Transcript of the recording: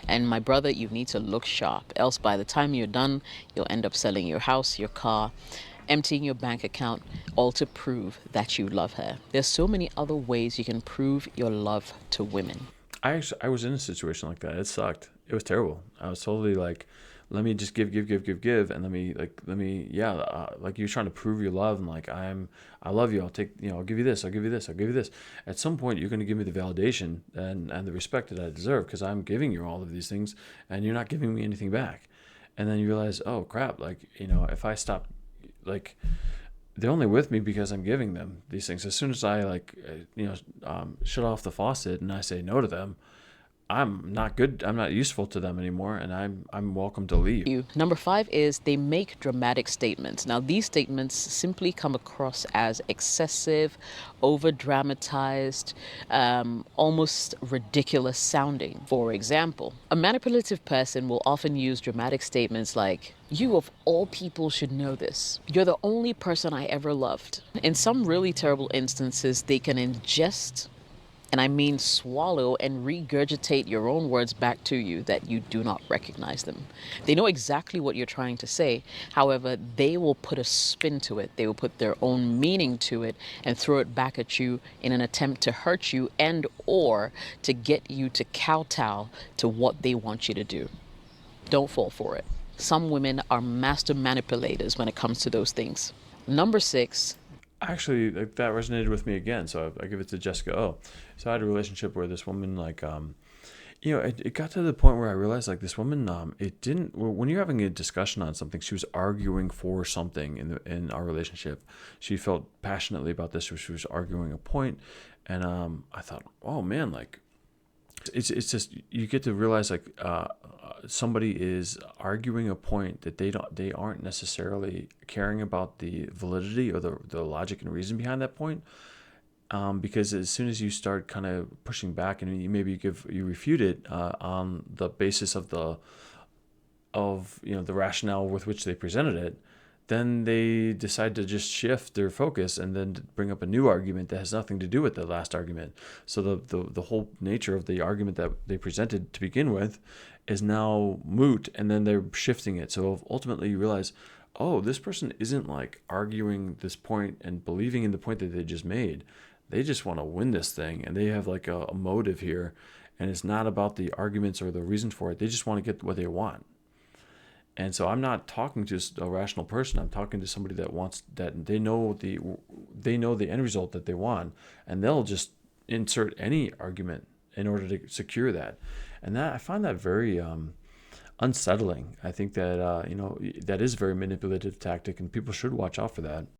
And my brother, you need to look sharp. Else, by the time you're done, you'll end up selling your house, your car, emptying your bank account, all to prove that you love her. There's so many other ways you can prove your love to women. I was in a situation like that. It sucked. It was terrible. I was totally like, let me just give, and yeah, like you're trying to prove your love, and like I love you. I'll take, I'll give you this. I'll give you this. I'll give you this. At some point, you're going to give me the validation and the respect that I deserve because I'm giving you all of these things, and you're not giving me anything back. And then you realize, oh crap, like if I stop, like they're only with me because I'm giving them these things. As soon as I shut off the faucet and I say no to them, I'm not good. I'm not useful to them anymore, and I'm welcome to leave. Number five is they make dramatic statements. Now, these statements simply come across as excessive, over dramatized, almost ridiculous sounding. For example, a manipulative person will often use dramatic statements like, "You of all people should know this. You're the only person I ever loved." In some really terrible instances, they can ingest, and I mean swallow, and regurgitate your own words back to you that you do not recognize them. They know exactly what you're trying to say. However, they will put a spin to it. They will put their own meaning to it and throw it back at you in an attempt to hurt you and or to get you to kowtow to what they want you to do. Don't fall for it. Some women are master manipulators when it comes to those things. Number six. Actually, like that resonated with me again, so I give it to Jessica. Oh, so I had a relationship where this woman, like, it got to the point where I realized, like, this woman, it didn't. When you're having a discussion on something, she was arguing for something in our relationship. She felt passionately about this, or she was arguing a point, and I thought, oh man, like it's just you get to realize like somebody is arguing a point that they aren't necessarily caring about the validity or the logic and reason behind that point, because as soon as you start kind of pushing back and you refute it on the basis of the rationale with which they presented it, then they decide to just shift their focus and then bring up a new argument that has nothing to do with the last argument. So the whole nature of the argument that they presented to begin with is now moot, and then they're shifting it. So ultimately you realize, oh, this person isn't like arguing this point and believing in the point that they just made. They just want to win this thing, and they have like a motive here, and it's not about the arguments or the reason for it. They just want to get what they want. And so I'm not talking to a rational person. I'm talking to somebody that wants that they know the end result that they want, and they'll just insert any argument in order to secure that. And that I find that very unsettling. I think that that is a very manipulative tactic, and people should watch out for that.